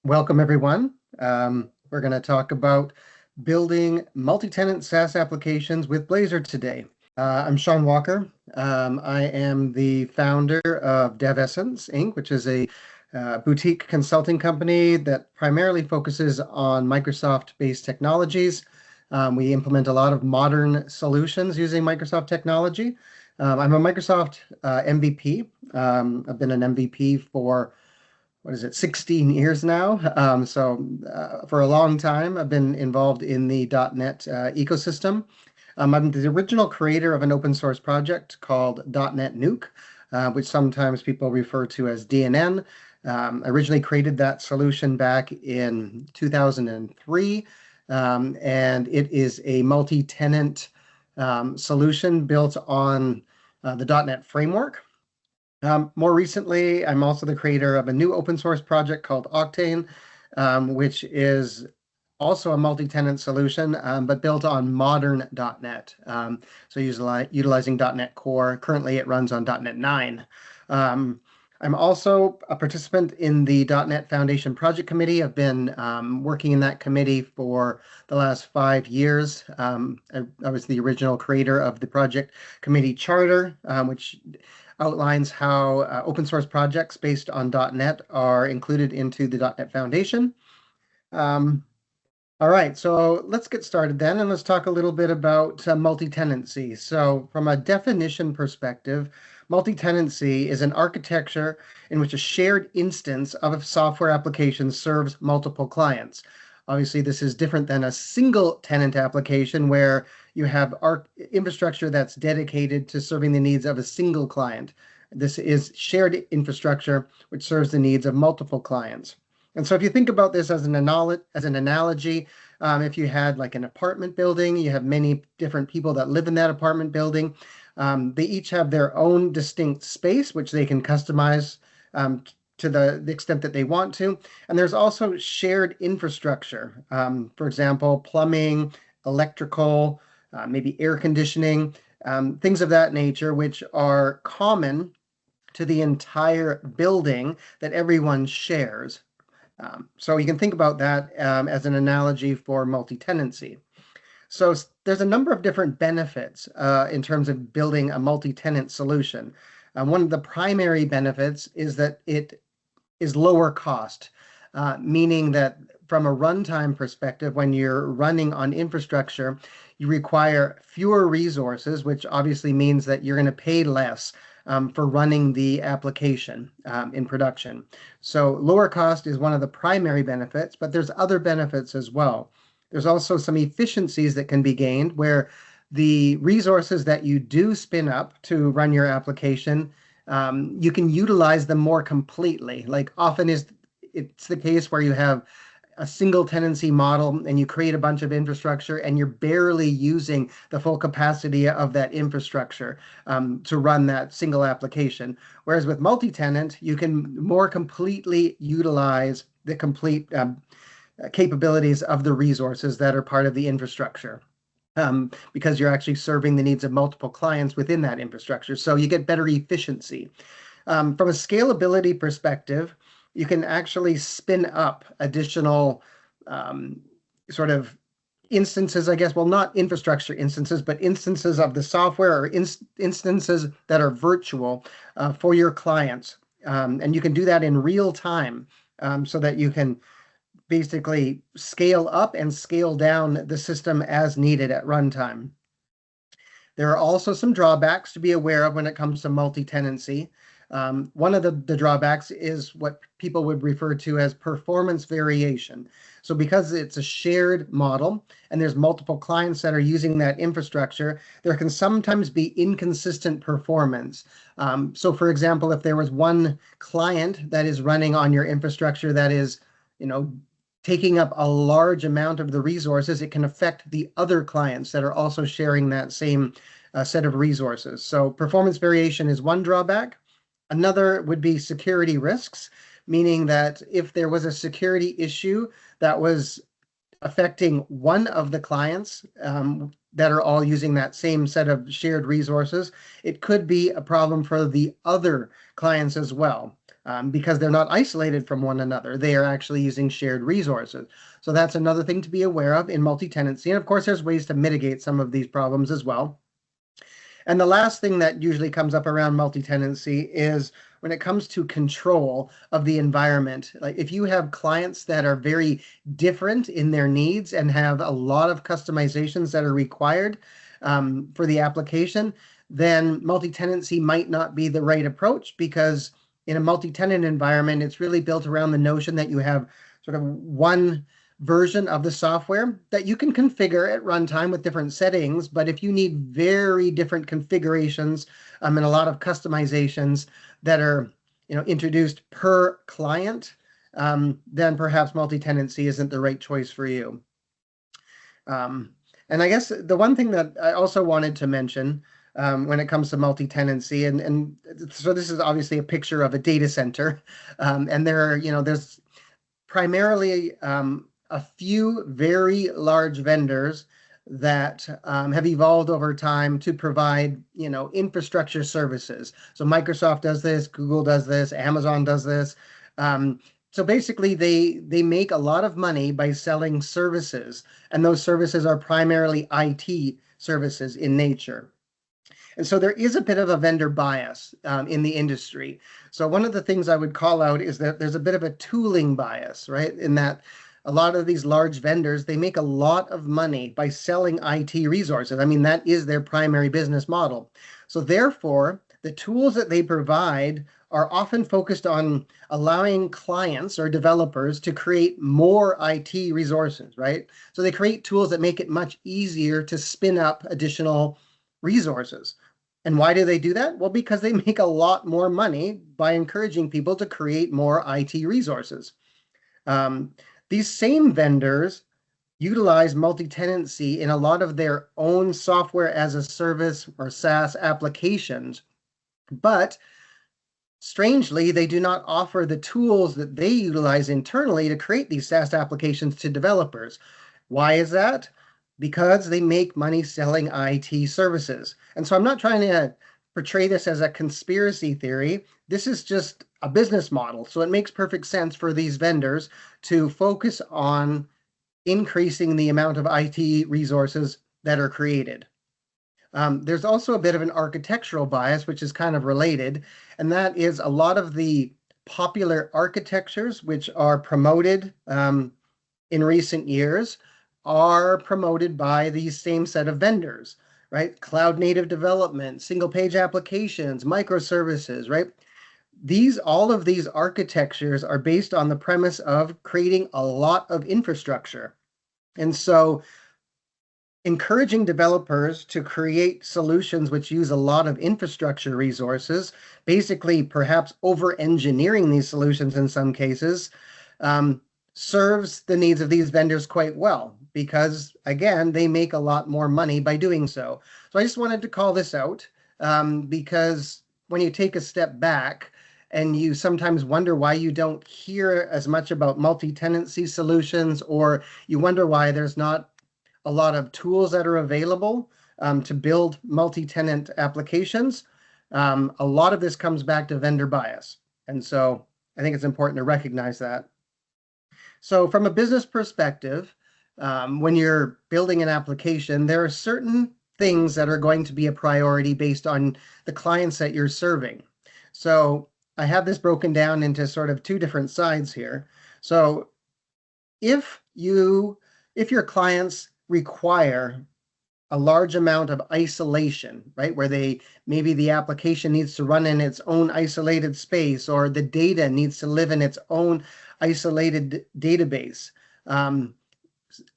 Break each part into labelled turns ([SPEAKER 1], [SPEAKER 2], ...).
[SPEAKER 1] Welcome, everyone. We're going to talk about building multi-tenant SaaS applications with Blazor today. I'm Shaun Walker. I am the founder of Devessence, Inc., which is a boutique consulting company that primarily focuses on Microsoft-based technologies. We implement a lot of modern solutions using Microsoft technology. I'm a Microsoft MVP. I've been an MVP for 16 years now. For a long time, I've been involved in the .NET ecosystem. I'm the original creator of an open source project called .NetNuke, which sometimes people refer to as DNN. I originally created that solution back in 2003, and it is a multi-tenant solution built on the .NET framework. More recently, I'm also the creator of a new open source project called Oqtane, which is also a multi-tenant solution, but built on modern .NET. So utilizing .NET Core. Currently, it runs on .NET 9. I'm also a participant in the .NET Foundation Project Committee. I've been working in that committee for the last 5 years. I was the original creator of the project committee charter, which outlines how open source projects based on .NET are included into the .NET Foundation. All right, so let's get started then, and let's talk a little bit about multi-tenancy. So from a definition perspective, multi-tenancy is an architecture in which a shared instance of a software application serves multiple clients. Obviously, this is different than a single tenant application where you have infrastructure that's dedicated to serving the needs of a single client. This is shared infrastructure which serves the needs of multiple clients. And so if you think about this as an analogy, if you had like an apartment building, you have many different people that live in that apartment building. They each have their own distinct space, which they can customize to the extent that they want to. And there's also shared infrastructure. For example, plumbing, electrical, maybe air conditioning, things of that nature, which are common to the entire building that everyone shares. So you can think about that as an analogy for multi-tenancy. So there's a number of different benefits in terms of building a multi-tenant solution. One of the primary benefits is that it is lower cost, meaning that from a runtime perspective, when you're running on infrastructure, you require fewer resources, which obviously means that you're going to pay less for running the application in production. So lower cost is one of the primary benefits, but there's other benefits as well. There's also some efficiencies that can be gained where the resources that you do spin up to run your application, you can utilize them more completely. Like often it's the case where you have a single tenancy model and you create a bunch of infrastructure and you're barely using the full capacity of that infrastructure to run that single application. Whereas with multi-tenant, you can more completely utilize the complete capabilities of the resources that are part of the infrastructure. Because you're actually serving the needs of multiple clients within that infrastructure. So you get better efficiency. From a scalability perspective, you can actually spin up additional sort of instances, I guess, well, not infrastructure instances, but instances of the software or instances that are virtual for your clients. And you can do that in real time so that you can basically scale up and scale down the system as needed at runtime. There are also some drawbacks to be aware of when it comes to multi-tenancy. One of the drawbacks is what people would refer to as performance variation. So because it's a shared model and there's multiple clients that are using that infrastructure, there can sometimes be inconsistent performance. So for example, if there was one client that is running on your infrastructure that is, taking up a large amount of the resources, it can affect the other clients that are also sharing that same set of resources. So performance variation is one drawback. Another would be security risks, meaning that if there was a security issue that was affecting one of the clients that are all using that same set of shared resources. It could be a problem for the other clients as well, because they're not isolated from one another. They are actually using shared resources. So that's another thing to be aware of in multi-tenancy. And of course, there's ways to mitigate some of these problems as well. And the last thing that usually comes up around multi-tenancy is when it comes to control of the environment. Like if you have clients that are very different in their needs and have a lot of customizations that are required for the application, then multi-tenancy might not be the right approach, because in a multi-tenant environment, it's really built around the notion that you have sort of one version of the software that you can configure at runtime with different settings. But if you need very different configurations and a lot of customizations that are introduced per client, then perhaps multi-tenancy isn't the right choice for you. And I guess the one thing that I also wanted to mention when it comes to multi-tenancy, and so this is obviously a picture of a data center, and there's primarily a few very large vendors that have evolved over time to provide, infrastructure services. So Microsoft does this, Google does this, Amazon does this. So basically, they make a lot of money by selling services, and those services are primarily IT services in nature. And so there is a bit of a vendor bias in the industry. So one of the things I would call out is that there's a bit of a tooling bias, right? In that a lot of these large vendors, they make a lot of money by selling IT resources. I mean, that is their primary business model. So therefore, the tools that they provide are often focused on allowing clients or developers to create more IT resources, right? So they create tools that make it much easier to spin up additional resources. And why do they do that? Well, because they make a lot more money by encouraging people to create more IT resources. These same vendors utilize multi-tenancy in a lot of their own software as a service or SaaS applications, but strangely, they do not offer the tools that they utilize internally to create these SaaS applications to developers. Why is that? Because they make money selling IT services. And so I'm not trying to portray this as a conspiracy theory. This is just a business model. So it makes perfect sense for these vendors to focus on increasing the amount of IT resources that are created. There's also a bit of an architectural bias, which is kind of related, and that is a lot of the popular architectures which are promoted in recent years are promoted by these same set of vendors, right? Cloud native development, single page applications, microservices, right? All of these architectures are based on the premise of creating a lot of infrastructure. And so encouraging developers to create solutions which use a lot of infrastructure resources, basically perhaps over-engineering these solutions in some cases, serves the needs of these vendors quite well, because again, they make a lot more money by doing so. So I just wanted to call this out because when you take a step back and you sometimes wonder why you don't hear as much about multi-tenancy solutions, or you wonder why there's not a lot of tools that are available to build multi-tenant applications, a lot of this comes back to vendor bias. And so I think it's important to recognize that. So from a business perspective, when you're building an application, there are certain things that are going to be a priority based on the clients that you're serving. So I have this broken down into sort of two different sides here. So if your clients require a large amount of isolation, right? Where maybe the application needs to run in its own isolated space, or the data needs to live in its own isolated database.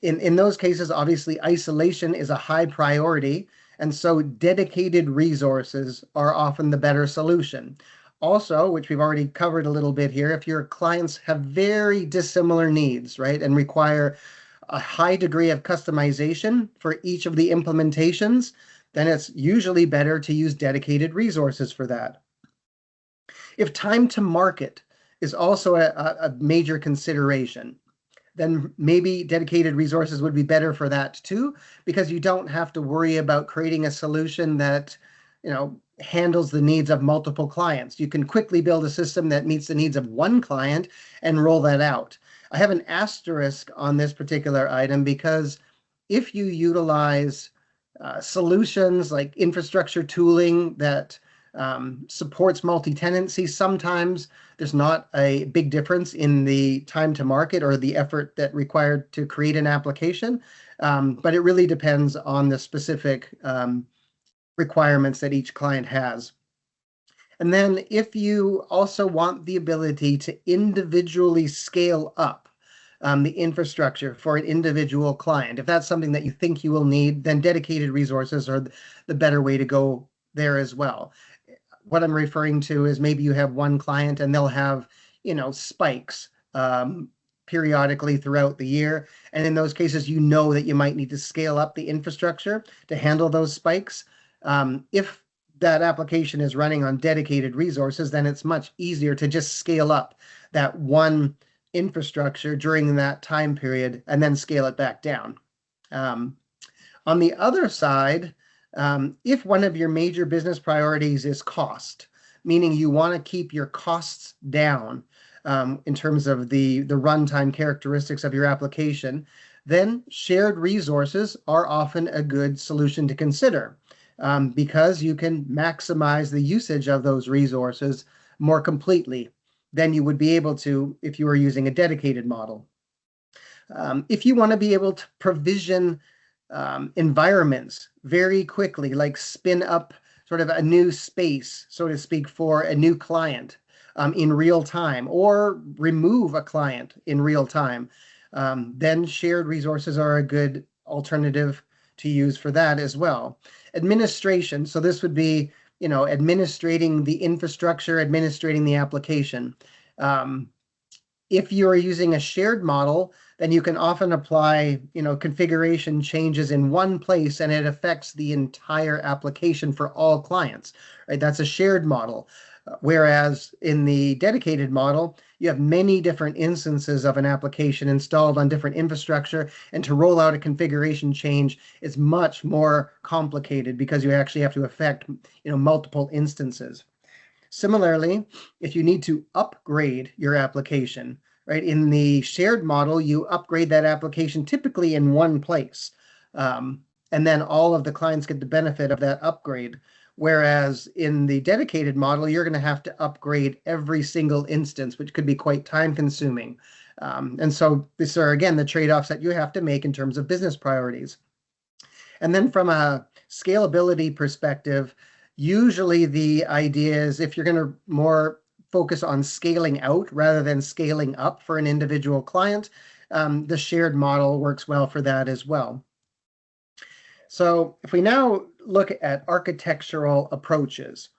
[SPEAKER 1] In those cases, obviously, isolation is a high priority, and so dedicated resources are often the better solution. Also, which we've already covered a little bit here, if your clients have very dissimilar needs, right, and require a high degree of customization for each of the implementations, then it's usually better to use dedicated resources for that. If time to market is also a major consideration, then maybe dedicated resources would be better for that too, because you don't have to worry about creating a solution that, handles the needs of multiple clients. You can quickly build a system that meets the needs of one client and roll that out. I have an asterisk on this particular item because if you utilize solutions like infrastructure tooling that supports multi-tenancy, sometimes there's not a big difference in the time to market or the effort that required to create an application, but it really depends on the specific requirements that each client has. And then if you also want the ability to individually scale up the infrastructure for an individual client, if that's something that you think you will need, then dedicated resources are the better way to go there as well. What I'm referring to is maybe you have one client and they'll have, spikes periodically throughout the year. And in those cases, that you might need to scale up the infrastructure to handle those spikes. If that application is running on dedicated resources, then it's much easier to just scale up that one infrastructure during that time period and then scale it back down. On the other side, if one of your major business priorities is cost, meaning you want to keep your costs down in terms of the runtime characteristics of your application, then shared resources are often a good solution to consider because you can maximize the usage of those resources more completely than you would be able to if you were using a dedicated model. If you want to be able to provision environments very quickly, like spin up sort of a new space, so to speak, for a new client in real time, or remove a client in real time, then shared resources are a good alternative to use for that as well. Administration, so this would be, administrating the infrastructure, administrating the application. If you are using a shared model, then you can often apply, configuration changes in one place and it affects the entire application for all clients, right? That's a shared model. Whereas in the dedicated model, you have many different instances of an application installed on different infrastructure, and to roll out a configuration change is much more complicated because you actually have to affect, multiple instances. Similarly, if you need to upgrade your application, right, in the shared model, you upgrade that application typically in one place, and then all of the clients get the benefit of that upgrade. Whereas in the dedicated model, you're going to have to upgrade every single instance, which could be quite time consuming. And so these are, again, the trade-offs that you have to make in terms of business priorities. And then from a scalability perspective, usually the idea is if you're going to more focus on scaling out rather than scaling up for an individual client, the shared model works well for that as well. So if we now look at architectural approaches,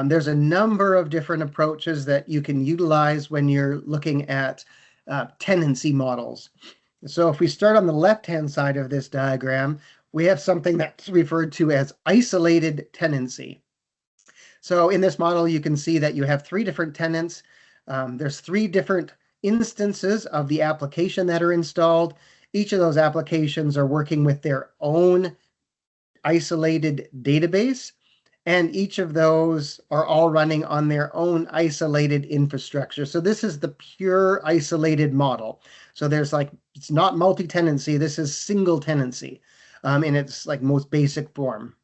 [SPEAKER 1] there's a number of different approaches that you can utilize when you're looking at tenancy models. So if we start on the left-hand side of this diagram, we have something that's referred to as isolated tenancy. So in this model, you can see that you have three different tenants. There's three different instances of the application that are installed. Each of those applications are working with their own isolated database, and each of those are all running on their own isolated infrastructure. So this is the pure isolated model. So it's not multi-tenancy, this is single tenancy in its most basic form.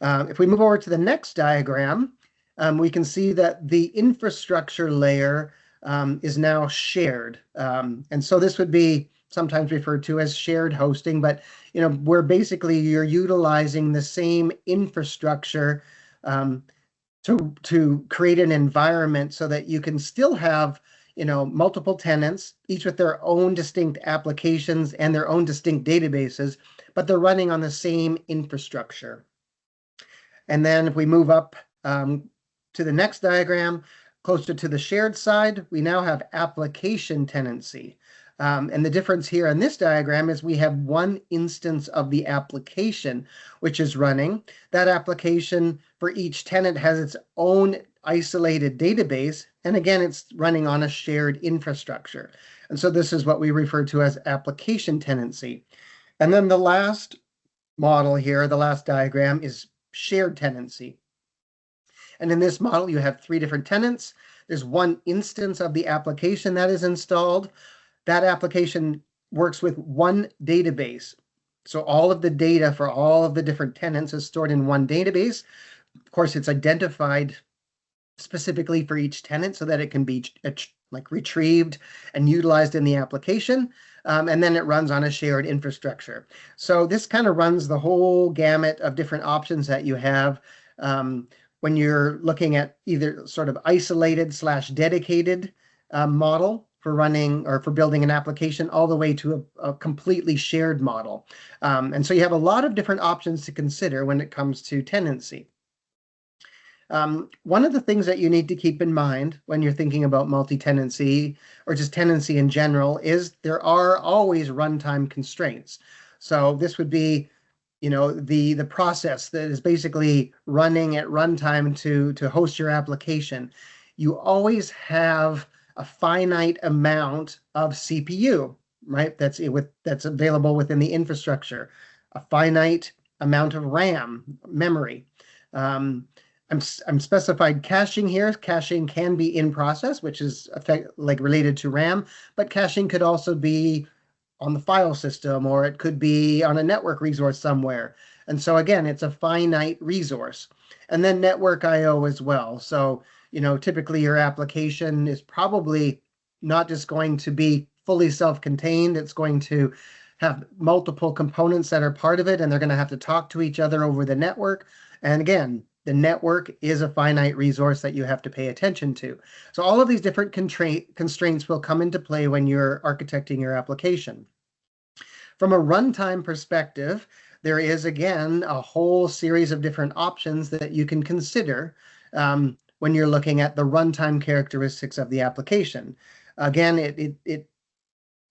[SPEAKER 1] If we move over to the next diagram, we can see that the infrastructure layer is now shared. And so this would be sometimes referred to as shared hosting, but where basically you're utilizing the same infrastructure to create an environment so that you can still have multiple tenants, each with their own distinct applications and their own distinct databases, but they're running on the same infrastructure. And then if we move up to the next diagram, closer to the shared side, we now have application tenancy. And the difference here in this diagram is we have one instance of the application which is running. That application for each tenant has its own isolated database. And again, it's running on a shared infrastructure. And so this is what we refer to as application tenancy. And then the last model here, the last diagram, is shared tenancy. And in this model, you have 3 different tenants. There's one instance of the application that is installed. That application works with one database. So all of the data for all of the different tenants is stored in one database. Of course, it's identified specifically for each tenant so that it can be like retrieved and utilized in the application. And then it runs on a shared infrastructure. So this kind of runs the whole gamut of different options that you have when you're looking at either sort of isolated / dedicated model for running or for building an application, all the way to a completely shared model. And so you have a lot of different options to consider when it comes to tenancy. One of the things that you need to keep in mind when you're thinking about multi-tenancy or just tenancy in general is there are always runtime constraints. So this would be, the process that is basically running at runtime to host your application. You always have a finite amount of CPU, right? That's available within the infrastructure. A finite amount of RAM, memory. I'm specified caching here. Caching can be in process, which is related to RAM, but caching could also be on the file system, or it could be on a network resource somewhere. And so again, it's a finite resource. And then network I/O as well. So, typically your application is probably not just going to be fully self-contained. It's going to have multiple components that are part of it, and they're going to have to talk to each other over the network. And again, the network is a finite resource that you have to pay attention to. So all of these different constraints will come into play when you're architecting your application. From a runtime perspective, there is, again, a whole series of different options that you can consider when you're looking at the runtime characteristics of the application. Again,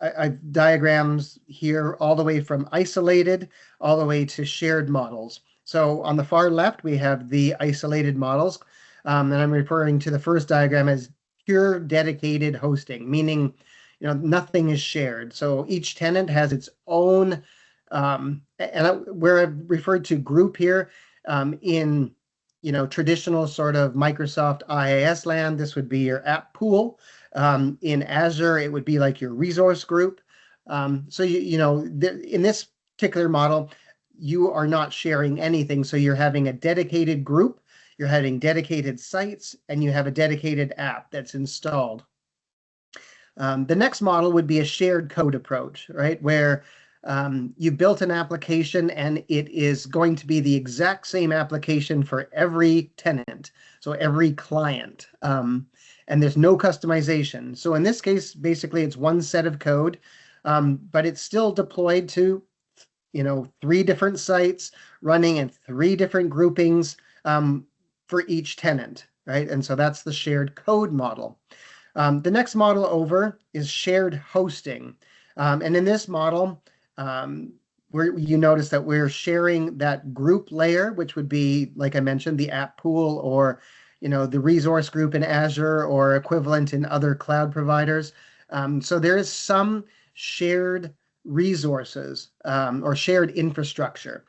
[SPEAKER 1] I've diagrams here all the way from isolated all the way to shared models. So on the far left, we have the isolated models, and I'm referring to the first diagram as pure dedicated hosting, meaning nothing is shared. So each tenant has its own, where I've referred to group here in traditional sort of Microsoft IaaS land, this would be your app pool. In Azure, it would be like your resource group. So in this particular model, you are not sharing anything. So you're having a dedicated group, you're having dedicated sites, and you have a dedicated app that's installed. The next model would be a shared code approach, right? Where you built an application and it is going to be the exact same application for every tenant, so every client, and there's no customization. So in this case, basically it's one set of code, but it's still deployed to 3 different sites running in 3 different groupings for each tenant, right? And so that's the shared code model. The next model over is shared hosting. And in this model, you notice that we're sharing that group layer, which would be, like I mentioned, the app pool or the resource group in Azure or equivalent in other cloud providers. So there is some shared resources or shared infrastructure.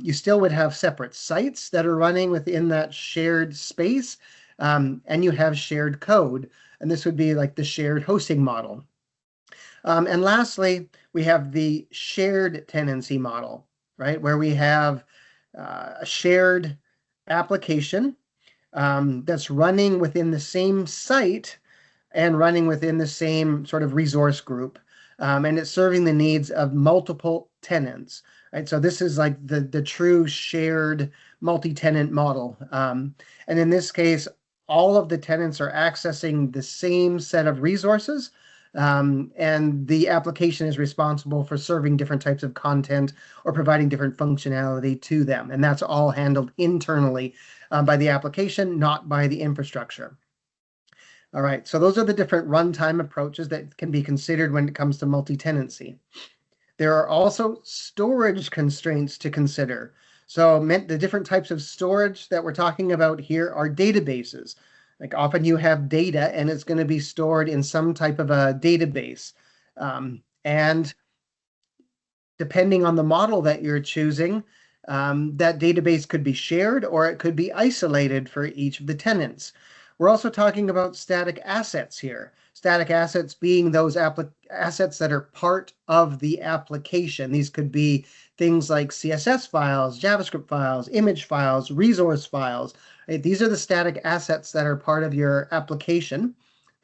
[SPEAKER 1] You still would have separate sites that are running within that shared space, and you have shared code. And this would be like the shared hosting model. And lastly, we have the shared tenancy model, right? Where we have a shared application that's running within the same site and running within the same sort of resource group. And it's serving the needs of multiple tenants, right? So this is like the true shared multi-tenant model. And in this case, all of the tenants are accessing the same set of resources, and the application is responsible for serving different types of content or providing different functionality to them. And that's all handled internally by the application, not by the infrastructure. All right, so those are the different runtime approaches that can be considered when it comes to multi-tenancy. There are also storage constraints to consider. So the different types of storage that we're talking about here are databases. Like often you have data and it's going to be stored in some type of a database. And depending on the model that you're choosing, that database could be shared or it could be isolated for each of the tenants. We're also talking about static assets here. Static assets being those assets that are part of the application. These could be things like CSS files, JavaScript files, image files, resource files. Right? These are the static assets that are part of your application.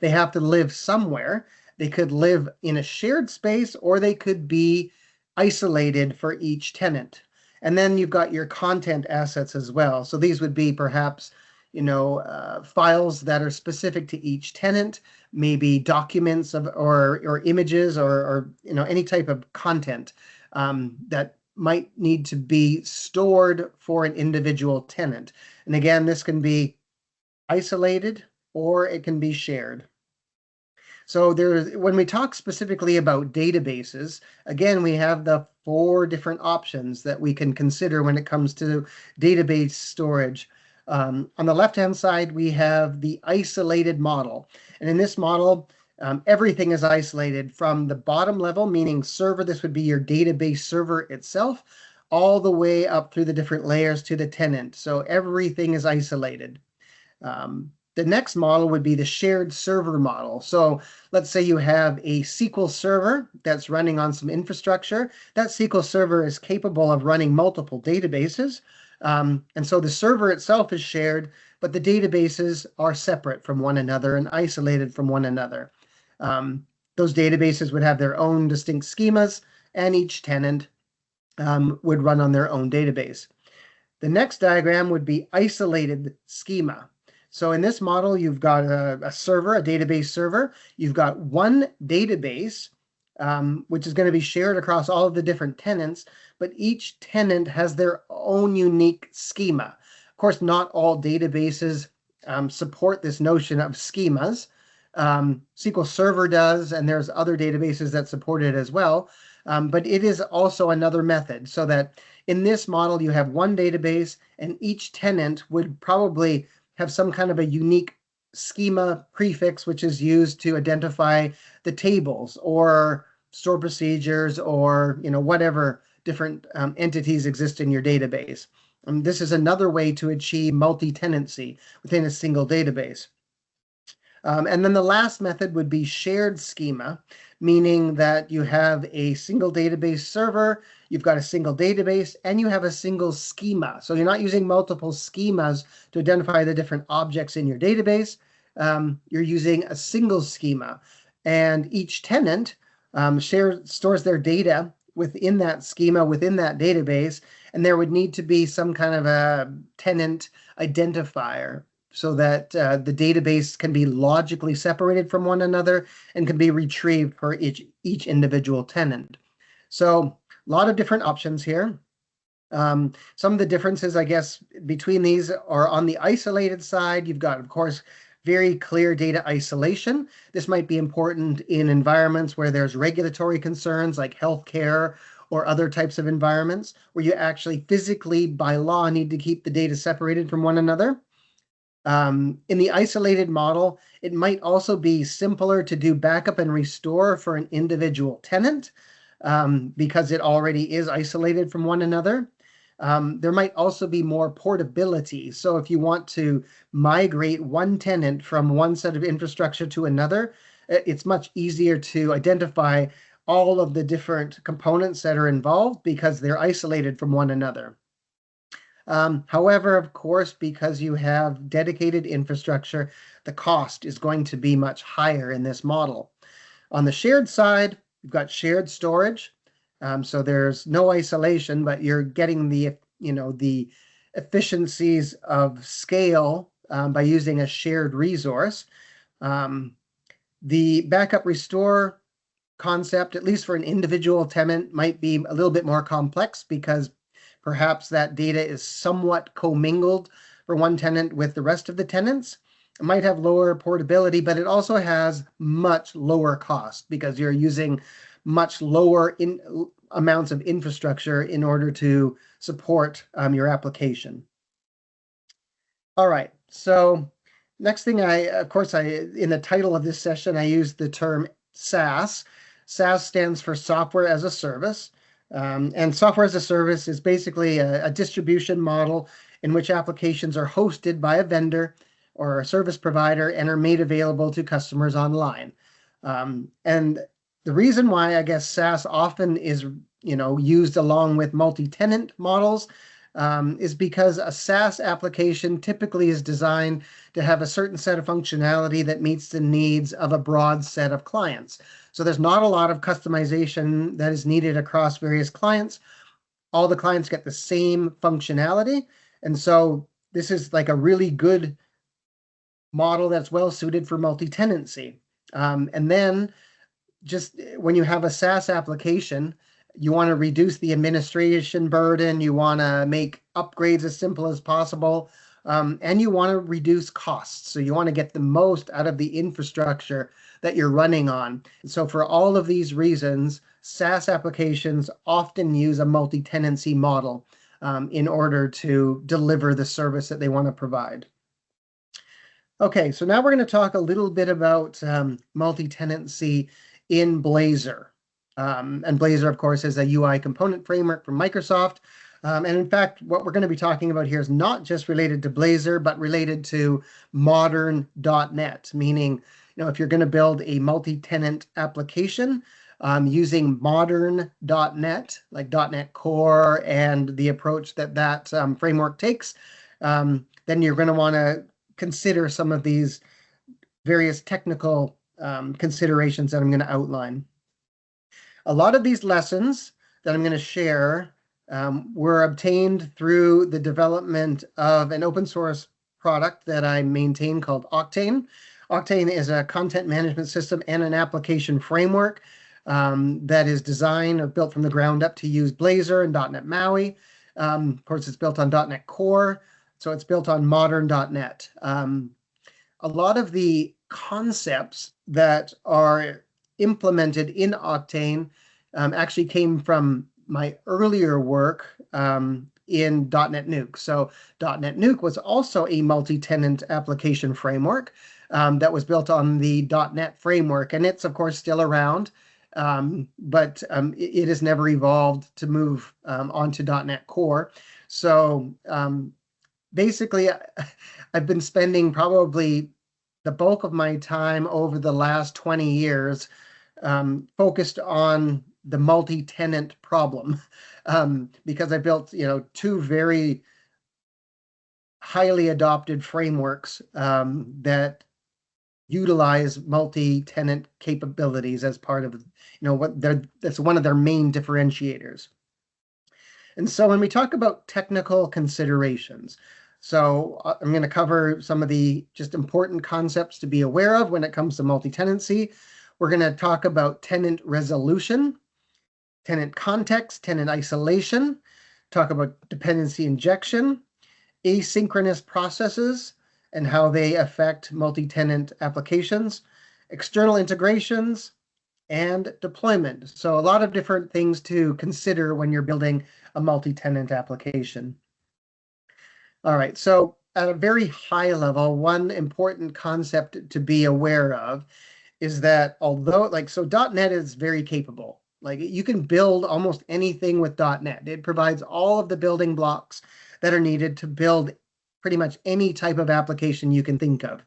[SPEAKER 1] They have to live somewhere. They could live in a shared space or they could be isolated for each tenant. And then you've got your content assets as well. So these would be perhaps, files that are specific to each tenant, maybe documents or images or any type of content that might need to be stored for an individual tenant. And again, this can be isolated or it can be shared. So when we talk specifically about databases, again, we have the 4 different options that we can consider when it comes to database storage. On the left-hand side, we have the isolated model. And in this model, everything is isolated from the bottom level, meaning server, this would be your database server itself, all the way up through the different layers to the tenant. So everything is isolated. The next model would be the shared server model. So let's say you have a SQL server that's running on some infrastructure. That SQL server is capable of running multiple databases. And so the server itself is shared, but the databases are separate from one another and isolated from one another. Those databases would have their own distinct schemas, and each tenant would run on their own database. The next diagram would be isolated schema. So in this model, you've got a server, a database server. You've got one database, which is going to be shared across all of the different tenants, but each tenant has their own unique schema. Of course, not all databases support this notion of schemas. SQL Server does, and there's other databases that support it as well. But it is also another method, so that in this model, you have one database, and each tenant would probably have some kind of a unique schema prefix, which is used to identify the tables or store procedures or whatever different entities exist in your database. This is another way to achieve multi-tenancy within a single database. And then the last method would be shared schema, meaning that you have a single database server, you've got a single database, and you have a single schema. So you're not using multiple schemas to identify the different objects in your database. You're using a single schema. And each tenant stores their data within that schema, within that database, and there would need to be some kind of a tenant identifier so that the database can be logically separated from one another and can be retrieved for each individual tenant. So a lot of different options here. Some of the differences, I guess, between these are on the isolated side. You've got, of course, very clear data isolation. This might be important in environments where there's regulatory concerns like healthcare or other types of environments where you actually physically, by law, need to keep the data separated from one another. In the isolated model, it might also be simpler to do backup and restore for an individual tenant because it already is isolated from one another. There might also be more portability. So if you want to migrate one tenant from one set of infrastructure to another, it's much easier to identify all of the different components that are involved because they're isolated from one another. However, of course, because you have dedicated infrastructure, the cost is going to be much higher in this model. On the shared side, you've got shared storage. So there's no isolation, but you're getting the efficiencies of scale by using a shared resource. The backup restore concept, at least for an individual tenant, might be a little bit more complex because perhaps that data is somewhat commingled for one tenant with the rest of the tenants. It might have lower portability, but it also has much lower cost because you're using much lower amounts of infrastructure in order to support your application. All right, so next thing of course, in the title of this session, I use the term SaaS. SaaS stands for Software as a Service. And software as a service is basically a distribution model in which applications are hosted by a vendor or a service provider and are made available to customers online. And the reason why I guess SaaS often is used along with multi-tenant models is because a SaaS application typically is designed to have a certain set of functionality that meets the needs of a broad set of clients. So there's not a lot of customization that is needed across various clients. All the clients get the same functionality. And so this is like a really good model that's well suited for multi-tenancy. And then just when you have a SaaS application, you want to reduce the administration burden, you want to make upgrades as simple as possible, and you want to reduce costs. So you want to get the most out of the infrastructure that you're running on. So for all of these reasons, SaaS applications often use a multi-tenancy model in order to deliver the service that they want to provide. Okay, so now we're going to talk a little bit about multi-tenancy in Blazor. And Blazor, of course, is a UI component framework from Microsoft. And in fact, what we're going to be talking about here is not just related to Blazor, but related to modern .NET, meaning, if you're going to build a multi-tenant application using modern .NET, like .NET Core and the approach that framework takes, then you're going to want to consider some of these various technical considerations that I'm going to outline. A lot of these lessons that I'm going to share were obtained through the development of an open source product that I maintain called Oqtane. Oqtane is a content management system and an application framework that is designed or built from the ground up to use Blazor and .NET MAUI. Of course, it's built on .NET Core, so it's built on modern .NET. A lot of the concepts that are implemented in Oqtane actually came from my earlier work in DotNetNuke. So DotNetNuke was also a multi-tenant application framework that was built on the .NET framework, and it's of course still around, but it has never evolved to move onto .NET Core. So basically, I've been spending probably the bulk of my time over the last 20 years focused on the multi-tenant problem because I built, two very highly adopted frameworks that utilize multi-tenant capabilities as part of, that's one of their main differentiators. And so when we talk about technical considerations, so I'm going to cover some of the just important concepts to be aware of when it comes to multi-tenancy. We're going to talk about tenant resolution, tenant context, tenant isolation, talk about dependency injection, asynchronous processes and how they affect multi-tenant applications, external integrations, and deployment. So a lot of different things to consider when you're building a multi-tenant application. All right, so at a very high level, one important concept to be aware of is that although, .NET is very capable. You can build almost anything with .NET. It provides all of the building blocks that are needed to build pretty much any type of application you can think of.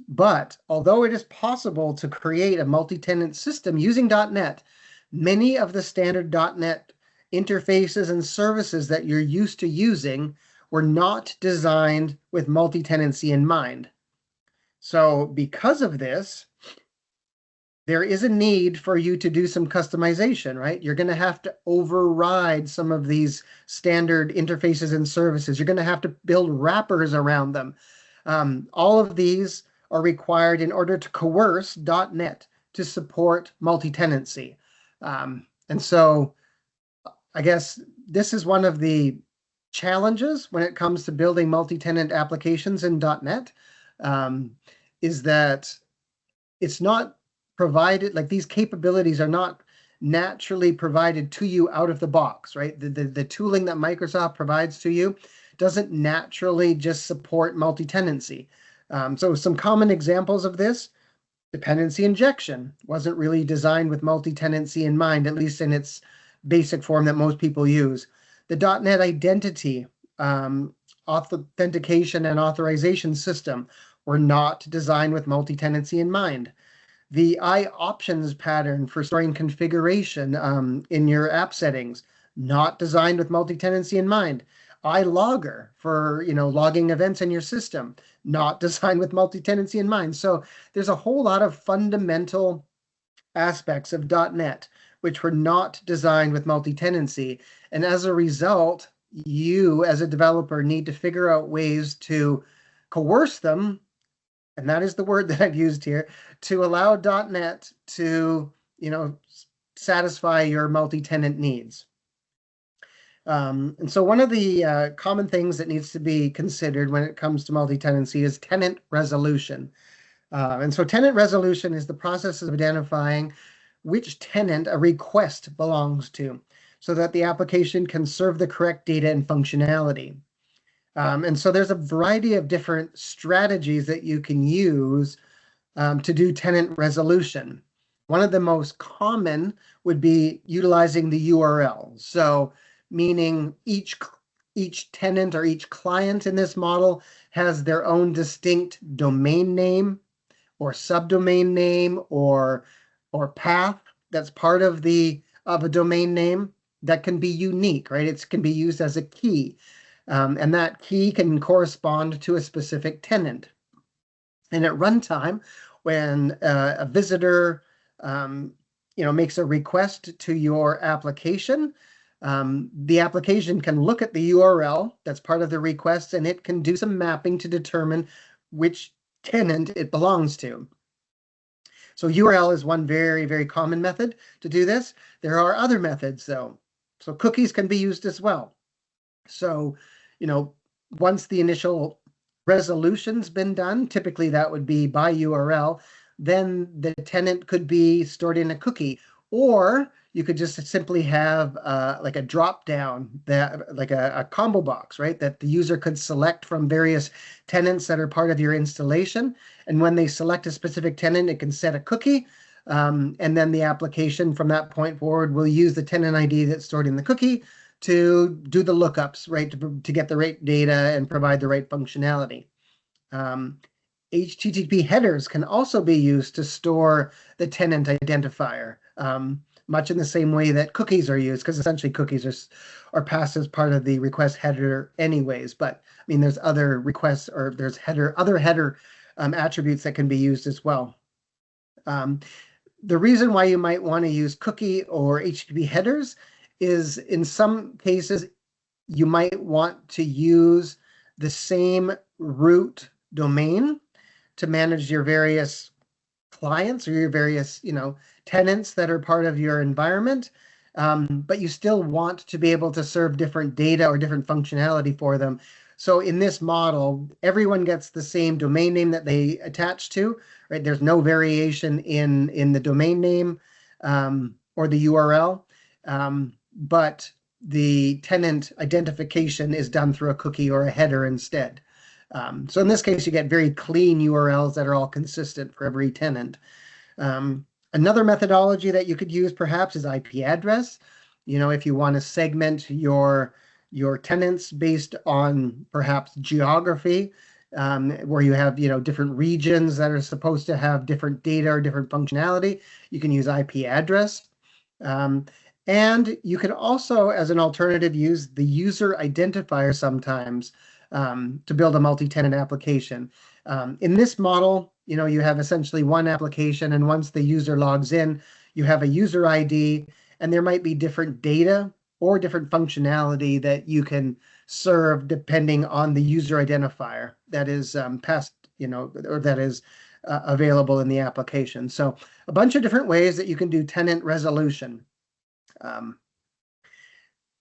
[SPEAKER 1] But although it is possible to create a multi-tenant system using .NET, many of the standard .NET interfaces and services that you're used to using were not designed with multi-tenancy in mind. So because of this, there is a need for you to do some customization, right? You're going to have to override some of these standard interfaces and services. You're going to have to build wrappers around them. All of these are required in order to coerce .NET to support multi-tenancy. And so I guess this is one of the challenges when it comes to building multi-tenant applications in .NET, is that it's not provided, these capabilities are not naturally provided to you out of the box, right? The tooling that Microsoft provides to you doesn't naturally just support multi-tenancy. So some common examples of this: dependency injection wasn't really designed with multi-tenancy in mind, at least in its basic form that most people use. The .NET identity, authentication and authorization system were not designed with multi-tenancy in mind. The IOptions pattern for storing configuration in your app settings, not designed with multi-tenancy in mind. iLogger for logging events in your system, not designed with multi-tenancy in mind. So there's a whole lot of fundamental aspects of .NET which were not designed with multi-tenancy, and as a result, you as a developer need to figure out ways to coerce them, and that is the word that I've used here, to allow .NET to satisfy your multi-tenant needs. And so one of the common things that needs to be considered when it comes to multi-tenancy is tenant resolution. And so tenant resolution is the process of identifying which tenant a request belongs to, so that the application can serve the correct data and functionality. And so there's a variety of different strategies that you can use to do tenant resolution. One of the most common would be utilizing the URL. So meaning each tenant or each client in this model has their own distinct domain name or subdomain name or path that's part of a domain name that can be unique, right? It can be used as a key. And that key can correspond to a specific tenant. And at runtime, when a visitor makes a request to your application, the application can look at the URL that's part of the request, and it can do some mapping to determine which tenant it belongs to. So URL is one very, very common method to do this. There are other methods, though. So cookies can be used as well. So, once the initial resolution's been done, typically that would be by URL, then the tenant could be stored in a cookie, or you could just simply have like a drop down, like a combo box, right? That the user could select from various tenants that are part of your installation. And when they select a specific tenant, it can set a cookie. And then the application from that point forward will use the tenant ID that's stored in the cookie to do the lookups, right? To get the right data and provide the right functionality. HTTP headers can also be used to store the tenant identifier, much in the same way that cookies are used, because essentially cookies are passed as part of the request header anyways. But I mean, there's other requests, or there's other header attributes that can be used as well. The reason why you might want to use cookie or HTTP headers is in some cases you might want to use the same root domain to manage your various clients or your various tenants that are part of your environment, but you still want to be able to serve different data or different functionality for them. So in this model, everyone gets the same domain name that they attach to, right? There's no variation in the domain name or the URL, but the tenant identification is done through a cookie or a header instead. So in this case, you get very clean URLs that are all consistent for every tenant. Another methodology that you could use perhaps is IP address. If you want to segment your tenants based on perhaps geography, where you have different regions that are supposed to have different data or different functionality, you can use IP address. And you can also, as an alternative, use the user identifier sometimes to build a multi-tenant application. In this model, you have essentially one application, and once the user logs in, you have a user ID, and there might be different data or different functionality that you can serve depending on the user identifier that is passed, or that is available in the application. So a bunch of different ways that you can do tenant resolution.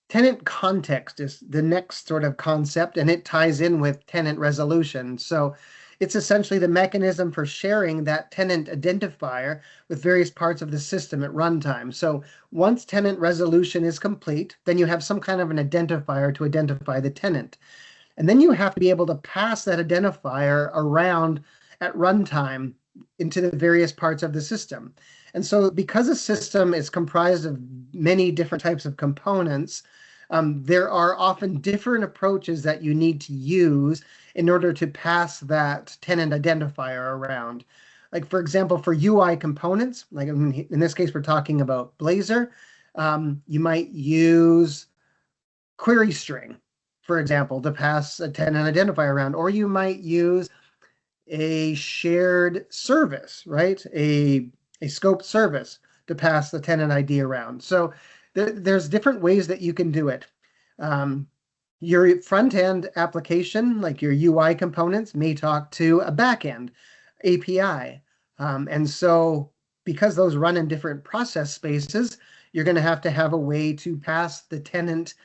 [SPEAKER 1] Tenant context is the next sort of concept, and it ties in with tenant resolution. So it's essentially the mechanism for sharing that tenant identifier with various parts of the system at runtime. So once tenant resolution is complete, then you have some kind of an identifier to identify the tenant. And then you have to be able to pass that identifier around at runtime into the various parts of the system. And so because a system is comprised of many different types of components, there are often different approaches that you need to use in order to pass that tenant identifier around. Like, for example, for UI components, like in this case, we're talking about Blazor, you might use query string, for example, to pass a tenant identifier around, or you might use a shared service, right? A scoped service to pass the tenant ID around. So there's different ways that you can do it. Your front-end application, like your UI components, may talk to a back-end API. And so because those run in different process spaces, you're going to have a way to pass the tenant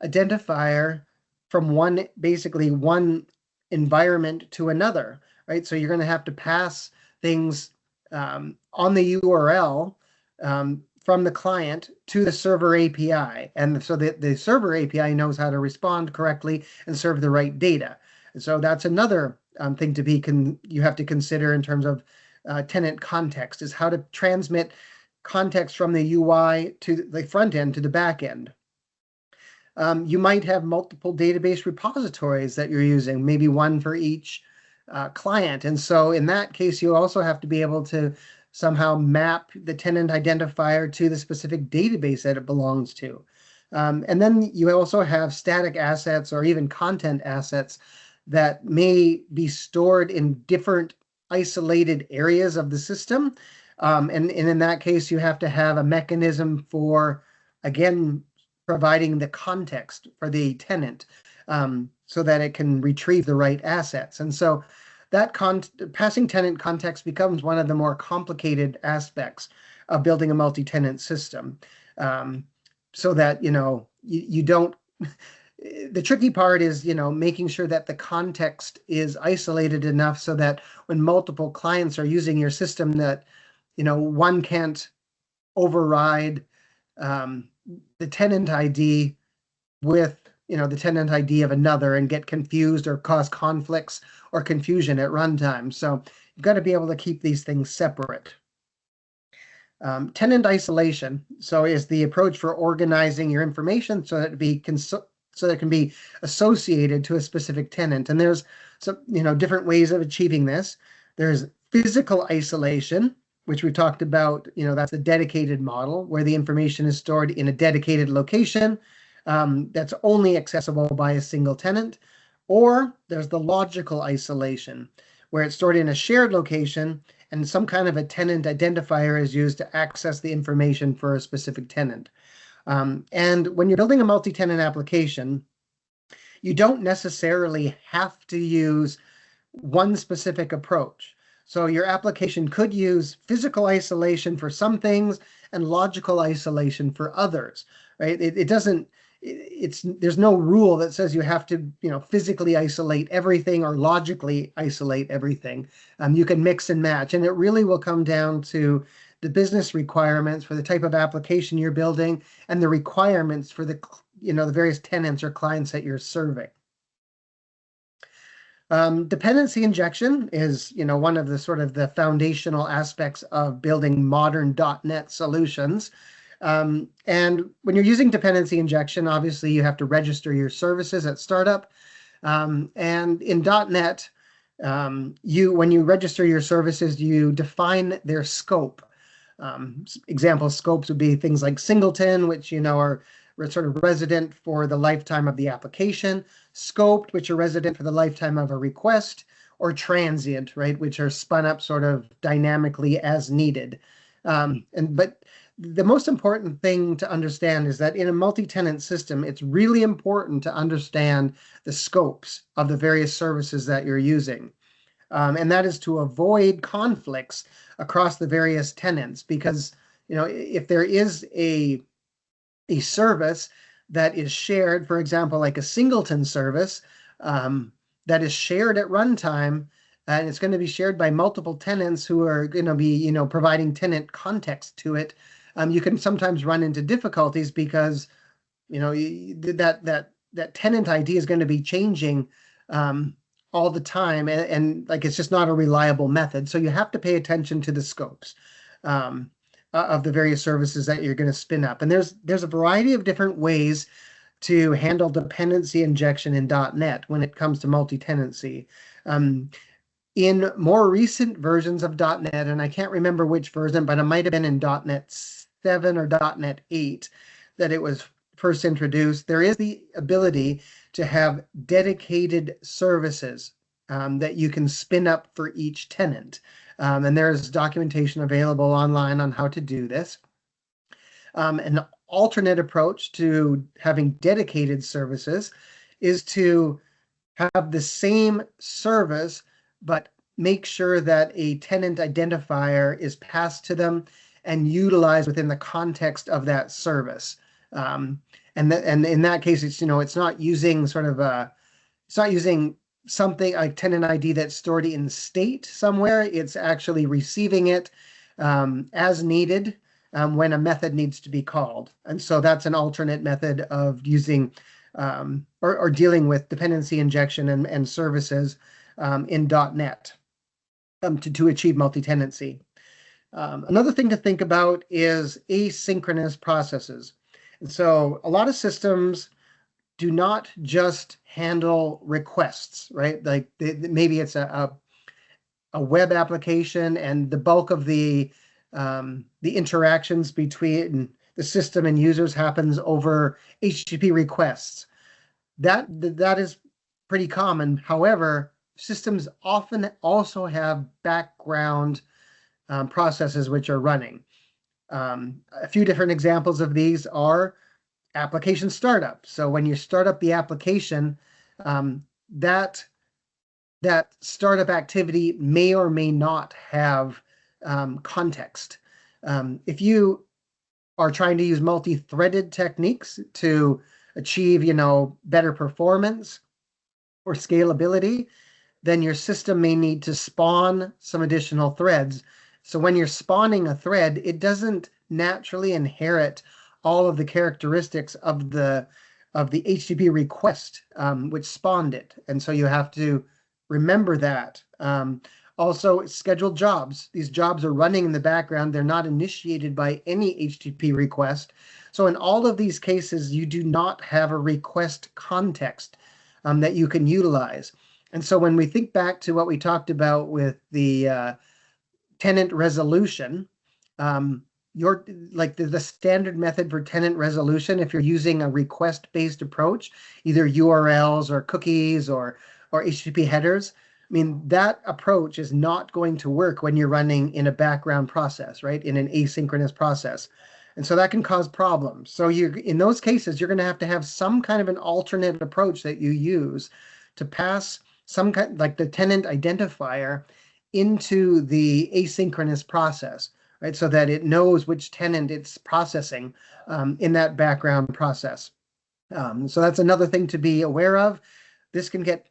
[SPEAKER 1] identifier from basically one environment to another, right? So you're going to have to pass things on the URL from the client to the server API. And so that the server API knows how to respond correctly and serve the right data. And so that's another thing you have to consider in terms of tenant context, is how to transmit context from the UI to the front end to the back end. You might have multiple database repositories that you're using, maybe one for each client. And so in that case, you also have to be able to somehow map the tenant identifier to the specific database that it belongs to. And then you also have static assets or even content assets that may be stored in different isolated areas of the system. And in that case, you have to have a mechanism for, again, providing the context for the tenant so that it can retrieve the right assets. And so that passing tenant context becomes one of the more complicated aspects of building a multi-tenant system. So that, you don't, the tricky part is, making sure that the context is isolated enough so that when multiple clients are using your system, that, one can't override the tenant ID with the tenant ID of another and get confused or cause conflicts or confusion at runtime. So you've got to be able to keep these things separate. Tenant isolation is the approach for organizing your information so that it can be associated to a specific tenant. And there's some different ways of achieving this. There's physical isolation, which we talked about. That's a dedicated model where the information is stored in a dedicated location that's only accessible by a single tenant. Or there's the logical isolation, where it's stored in a shared location and some kind of a tenant identifier is used to access the information for a specific tenant. And when you're building a multi-tenant application, you don't necessarily have to use one specific approach. So your application could use physical isolation for some things and logical isolation for others, right? There's no rule that says you have to, physically isolate everything or logically isolate everything. You can mix and match, and it really will come down to the business requirements for the type of application you're building and the requirements for the various tenants or clients that you're serving. Dependency injection is, one of the sort of the foundational aspects of building modern .NET solutions. And when you're using dependency injection, obviously you have to register your services at startup. And in .NET, when you register your services, you define their scope. Example scopes would be things like singleton, which are sort of resident for the lifetime of the application, scoped, which are resident for the lifetime of a request, or transient, right, which are spun up sort of dynamically as needed. But the most important thing to understand is that in a multi-tenant system, it's really important to understand the scopes of the various services that you're using. And that is to avoid conflicts across the various tenants, because if there is a service that is shared, for example, like a singleton service that is shared at runtime, and it's going to be shared by multiple tenants who are going to be providing tenant context to it, you can sometimes run into difficulties because that that tenant ID is going to be changing all the time, and like it's just not a reliable method. So you have to pay attention to the scopes of the various services that you're going to spin up. And there's a variety of different ways to handle dependency injection in .NET when it comes to multi-tenancy. In more recent versions of .NET, and I can't remember which version, but it might have been in .NET 7 or .NET 8 that it was first introduced, there is the ability to have dedicated services that you can spin up for each tenant. And there's documentation available online on how to do this. An alternate approach to having dedicated services is to have the same service, but make sure that a tenant identifier is passed to them and utilized within the context of that service. And in that case, it's it's not using it's not using something like tenant ID that's stored in state somewhere. It's actually receiving it as needed when a method needs to be called. And so that's an alternate method of using or dealing with dependency injection and services in .NET to achieve multi-tenancy. Another thing to think about is asynchronous processes. And so a lot of systems do not just handle requests, right? Like maybe it's a web application, and the bulk of the interactions between the system and users happens over HTTP requests. That is pretty common. However, systems often also have background processes which are running. A few different examples of these are application startup. So when you start up the application, that startup activity may or may not have context. If you are trying to use multi-threaded techniques to achieve, better performance or scalability, then your system may need to spawn some additional threads. So when you're spawning a thread, it doesn't naturally inherit all of the characteristics of the HTTP request which spawned it. And so you have to remember that. Also, scheduled jobs. These jobs are running in the background. They're not initiated by any HTTP request. So in all of these cases, you do not have a request context that you can utilize. And so when we think back to what we talked about with the tenant resolution, the standard method for tenant resolution, if you're using a request-based approach, either URLs or cookies or HTTP headers, I mean, that approach is not going to work when you're running in a background process, right? In an asynchronous process. And so that can cause problems. So in those cases, you're going to have some kind of an alternate approach that you use to pass some kind, like the tenant identifier, into the asynchronous process, right? So that it knows which tenant it's processing in that background process. So that's another thing to be aware of. This can get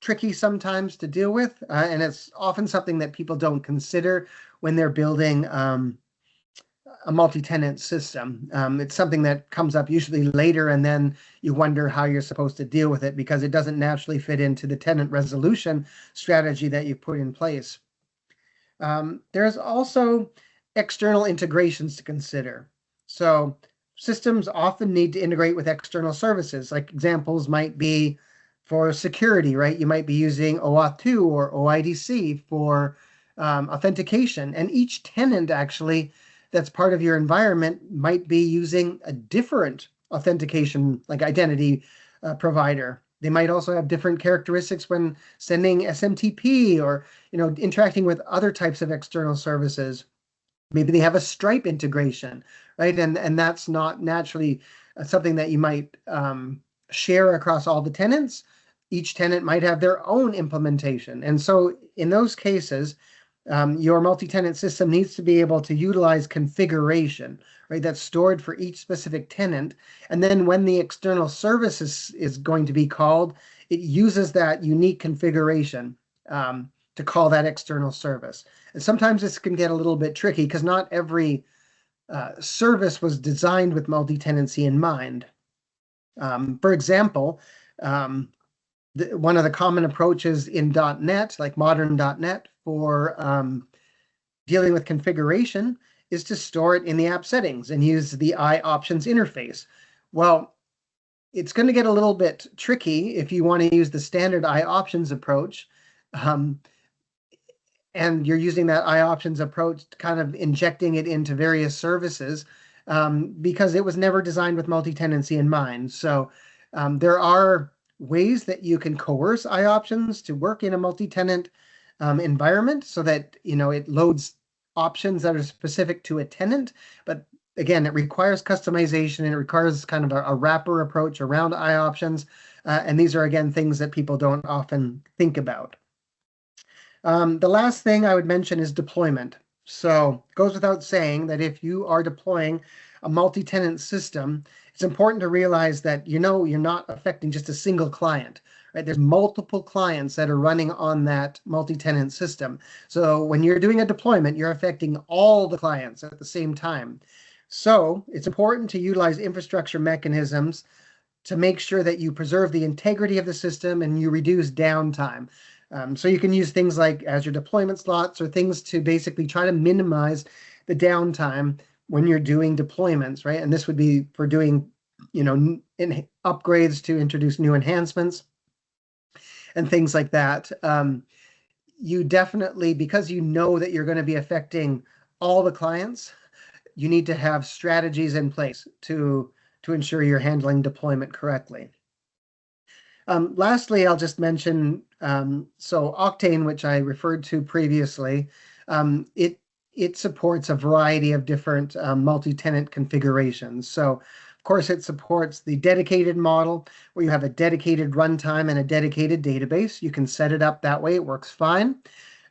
[SPEAKER 1] tricky sometimes to deal with, and it's often something that people don't consider when they're building a multi-tenant system. It's something that comes up usually later, and then you wonder how you're supposed to deal with it because it doesn't naturally fit into the tenant resolution strategy that you've put in place. There's also external integrations to consider. So systems often need to integrate with external services. Like examples might be for security, right? You might be using OAuth 2 or OIDC for authentication. And each tenant actually that's part of your environment might be using a different authentication, like identity provider. They might also have different characteristics when sending SMTP or interacting with other types of external services. Maybe they have a Stripe integration, right? And that's not naturally something that you might share across all the tenants. Each tenant might have their own implementation. And so in those cases, your multi-tenant system needs to be able to utilize configuration, right? That's stored for each specific tenant. And then when the external service is going to be called, it uses that unique configuration to call that external service. And sometimes this can get a little bit tricky because not every service was designed with multi-tenancy in mind. For example, one of the common approaches in .NET, like modern .NET, for dealing with configuration is to store it in the app settings and use the IOptions interface. Well, it's going to get a little bit tricky if you want to use the standard IOptions approach. And you're using that IOptions approach, kind of injecting it into various services, because it was never designed with multi-tenancy in mind. So there are ways that you can coerce IOptions to work in a multi-tenant environment so that it loads options that are specific to a tenant. But again, it requires customization and it requires kind of a wrapper approach around IOptions. And these are, again, things that people don't often think about. The last thing I would mention is deployment. So it goes without saying that if you are deploying a multi-tenant system, it's important to realize that you're not affecting just a single client, right? There's multiple clients that are running on that multi-tenant system. So when you're doing a deployment, you're affecting all the clients at the same time. So it's important to utilize infrastructure mechanisms to make sure that you preserve the integrity of the system and you reduce downtime. So you can use things like Azure deployment slots or things to basically try to minimize the downtime when you're doing deployments, right? And this would be for doing, upgrades to introduce new enhancements and things like that. You definitely, because you know that you're going to be affecting all the clients, you need to have strategies in place to ensure you're handling deployment correctly. Lastly, I'll just mention, so Oqtane, which I referred to previously, it supports a variety of different multi-tenant configurations. So, of course, it supports the dedicated model where you have a dedicated runtime and a dedicated database. You can set it up that way. It works fine.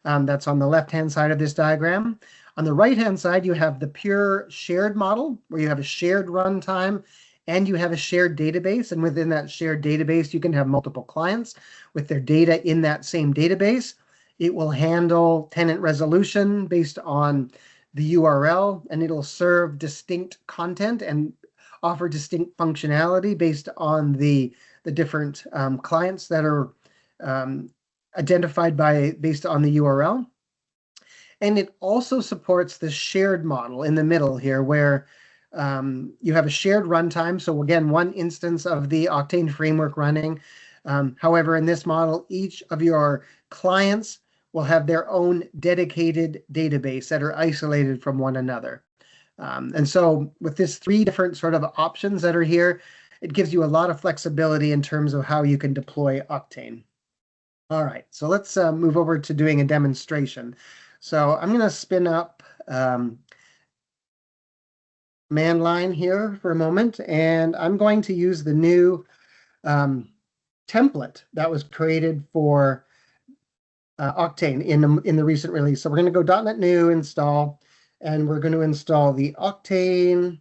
[SPEAKER 1] That's on the left-hand side of this diagram. On the right-hand side, you have the pure shared model where you have a shared runtime and you have a shared database. And within that shared database, you can have multiple clients with their data in that same database. It will handle tenant resolution based on the URL, and it'll serve distinct content and offer distinct functionality based on the different clients that are identified based on the URL. And it also supports the shared model in the middle here, where you have a shared runtime. So again, one instance of the Oqtane framework running. However, in this model, each of your clients will have their own dedicated database that are isolated from one another. And so with this 3 different sort of options that are here, it gives you a lot of flexibility in terms of how you can deploy Oqtane. All right, so let's move over to doing a demonstration. So I'm going to spin up command line here for a moment, and I'm going to use the new template that was created for Oqtane in the recent release. So we're going to go .NET install, and we're going to install the Oqtane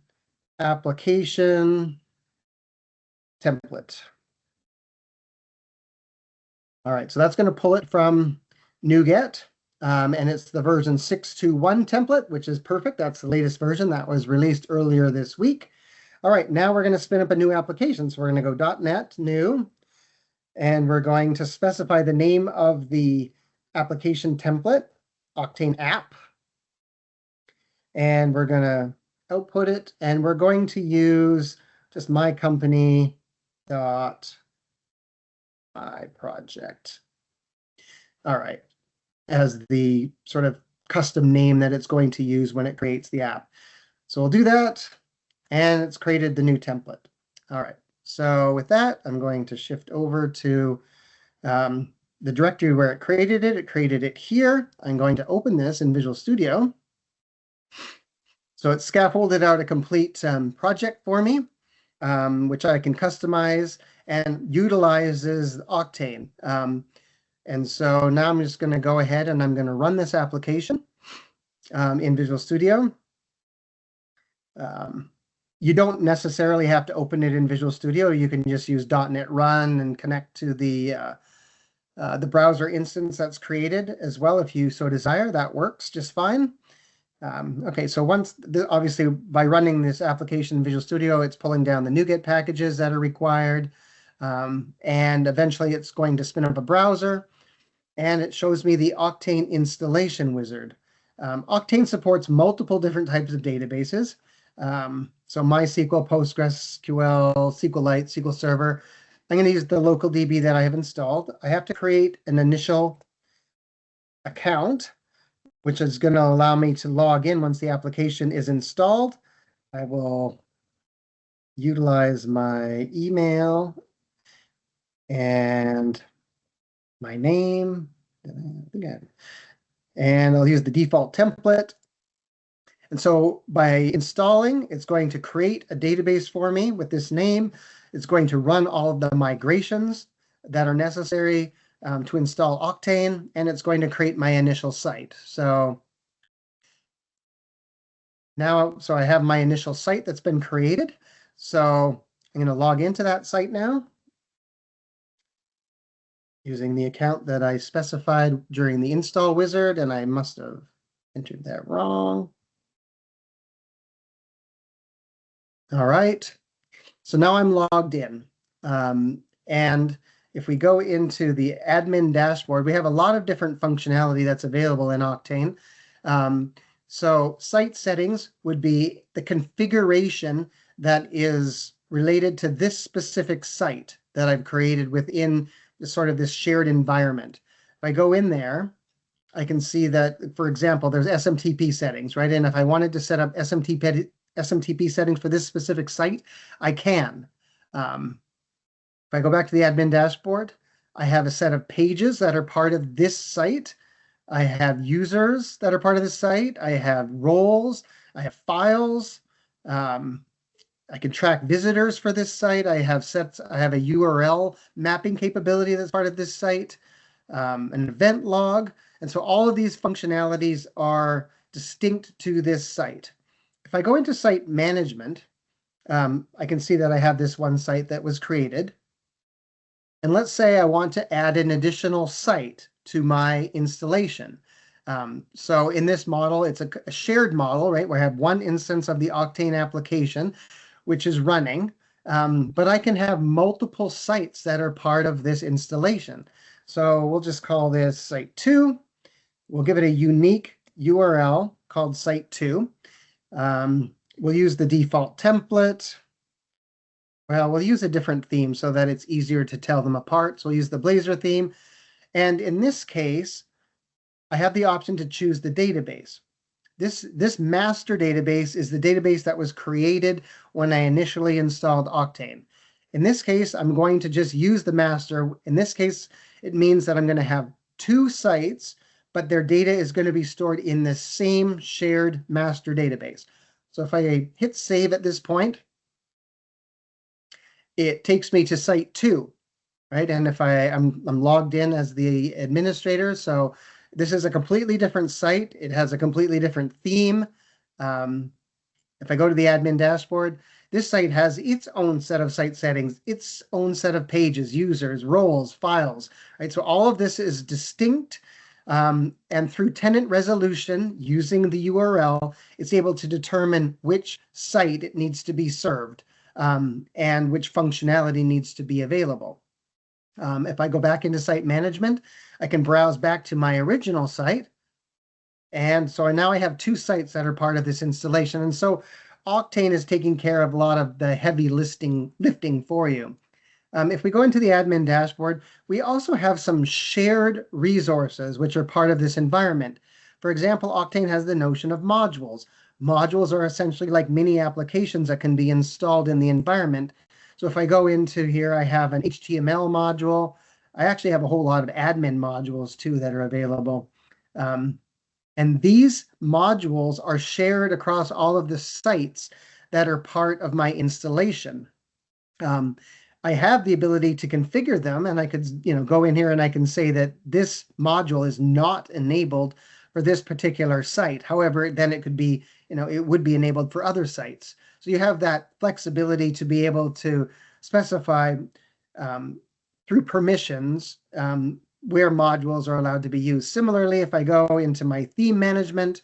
[SPEAKER 1] application template. All right, so that's going to pull it from NuGet. And it's the version 6.2.1 template, which is perfect. That's the latest version that was released earlier this week. All right, now we're going to spin up a new application. So we're going to go .NET new, and we're going to specify the name of the application template, Oqtane app. And we're going to output it, and we're going to use just my company dot my project. All right, as the sort of custom name that it's going to use when it creates the app. So we'll do that, and it's created the new template. All right, so with that, I'm going to shift over to the directory where it created it. It created it here. I'm going to open this in Visual Studio. So it scaffolded out a complete project for me, which I can customize and utilizes Oqtane. And so now I'm just going to go ahead and I'm going to run this application in Visual Studio. You don't necessarily have to open it in Visual Studio. You can just use .NET Run and connect to the browser instance that's created as well if you so desire. That works just fine. Okay, so obviously by running this application in Visual Studio, it's pulling down the NuGet packages that are required. And eventually it's going to spin up a browser, and it shows me the Oqtane installation wizard. Oqtane supports multiple different types of databases. So MySQL, PostgreSQL, SQLite, SQL Server. I'm going to use the local DB that I have installed. I have to create an initial account, which is going to allow me to log in once the application is installed. I will utilize my email and my name. And I'll use the default template. And so by installing, it's going to create a database for me with this name. It's going to run all of the migrations that are necessary to install Oqtane, and it's going to create my initial site. So I have my initial site that's been created. So I'm going to log into that site now using the account that I specified during the install wizard, and I must have entered that wrong. All right, so now I'm logged in. And if we go into the admin dashboard, we have a lot of different functionality that's available in Oqtane. So site settings would be the configuration that is related to this specific site that I've created within sort of this shared environment. If I go in there, I can see that, for example, there's SMTP settings, right? And if I wanted to set up SMTP settings for this specific site, I can. If I go back to the admin dashboard, I have a set of pages that are part of this site. I have users that are part of this site. I have roles. I have files. I can track visitors for this site. I have a URL mapping capability that's part of this site, an event log. And so all of these functionalities are distinct to this site. If I go into site management, I can see that I have this one site that was created. And let's say I want to add an additional site to my installation. So in this model, it's a shared model, right? Where I have one instance of the Oqtane application, which is running, but I can have multiple sites that are part of this installation. So we'll just call this site 2. We'll give it a unique URL called site 2. We'll use the default template. Well, we'll use a different theme so that it's easier to tell them apart. So we'll use the Blazor theme. And in this case, I have the option to choose the database. This master database is the database that was created when I initially installed Oqtane. In this case, I'm going to just use the master. In this case, it means that I'm going to have 2 sites, but their data is going to be stored in the same shared master database. So if I hit save at this point, it takes me to site 2, right? And if I'm logged in as the administrator, so this is a completely different site. It has a completely different theme. If I go to the admin dashboard, this site has its own set of site settings, its own set of pages, users, roles, files, right? So all of this is distinct. And through tenant resolution, using the URL, it's able to determine which site it needs to be served and which functionality needs to be available. If I go back into site management, I can browse back to my original site. And so now I have 2 sites that are part of this installation. And so Oqtane is taking care of a lot of the heavy lifting for you. If we go into the admin dashboard, we also have some shared resources which are part of this environment. For example, Oqtane has the notion of modules. Modules are essentially like mini applications that can be installed in the environment. So if I go into here, I have an HTML module. I actually have a whole lot of admin modules too that are available. And these modules are shared across all of the sites that are part of my installation. I have the ability to configure them, and I could, go in here and I can say that this module is not enabled for this particular site. However, then it could be, it would be enabled for other sites. So you have that flexibility to be able to specify through permissions where modules are allowed to be used. Similarly, if I go into my theme management,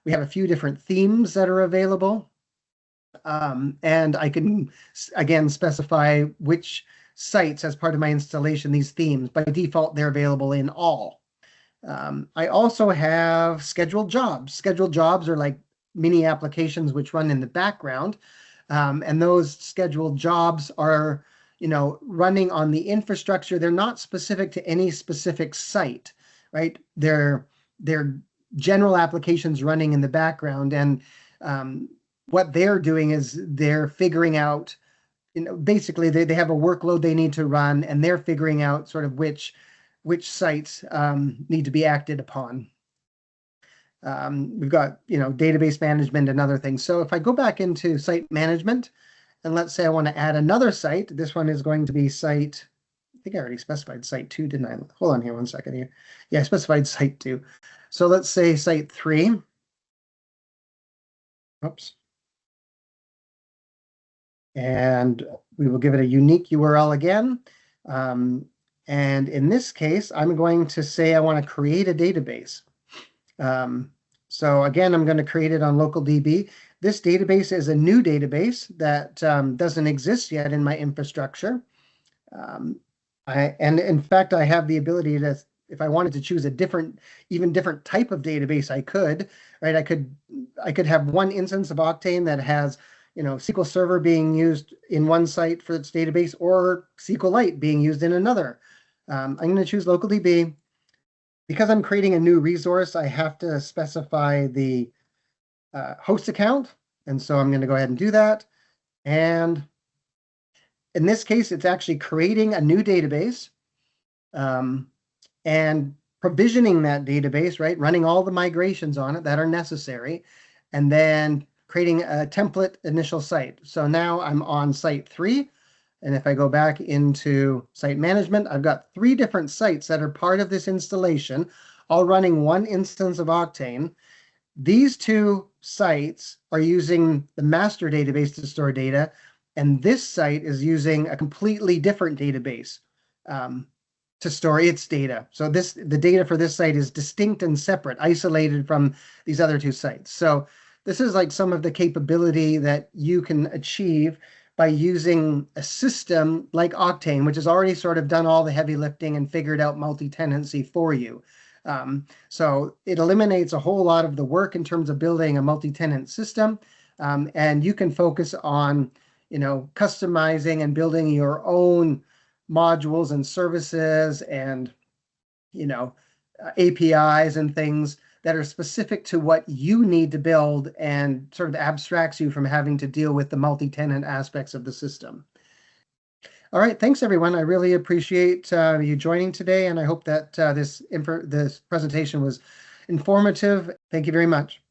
[SPEAKER 1] We have a few different themes that are available. And I can, again, specify which sites as part of my installation, these themes. By default, they're available in all. I also have scheduled jobs. Scheduled jobs are like mini applications which run in the background. And those scheduled jobs are, running on the infrastructure. They're not specific to any specific site, right? They're general applications running in the background. And what they're doing is they're figuring out, basically they have a workload they need to run, and they're figuring out sort of which sites need to be acted upon. We've got, database management and other things. So if I go back into site management, and let's say I want to add another site, this one is going to be site, I think I already specified site 2, didn't I? Hold on here one second here. Yeah, I specified site 2. So let's say site 3. Oops. And we will give it a unique URL again. And in this case, I'm going to say I want to create a database. So again, I'm going to create it on LocalDB. This database is a new database that doesn't exist yet in my infrastructure. And in fact, I have the ability to, if I wanted to choose a even different type of database, I could, right? I could have one instance of Oqtane that has, SQL Server being used in one site for its database, or SQLite being used in another. I'm going to choose LocalDB. Because I'm creating a new resource, I have to specify the host account. And so I'm going to go ahead and do that. And in this case, it's actually creating a new database and provisioning that database, right? Running all the migrations on it that are necessary, and then creating a template initial site. So now I'm on site 3. And if I go back into site management, I've got 3 different sites that are part of this installation, all running one instance of Oqtane. These 2 sites are using the master database to store data, and this site is using a completely different database to store its data. So the data for this site is distinct and separate, isolated from these other 2 sites. So this is like some of the capability that you can achieve by using a system like Oqtane, which has already sort of done all the heavy lifting and figured out multi-tenancy for you. So it eliminates a whole lot of the work in terms of building a multi-tenant system, and you can focus on, customizing and building your own modules and services and, APIs and things that are specific to what you need to build, and sort of abstracts you from having to deal with the multi-tenant aspects of the system. All right, thanks everyone. I really appreciate you joining today, and I hope that this presentation was informative. Thank you very much.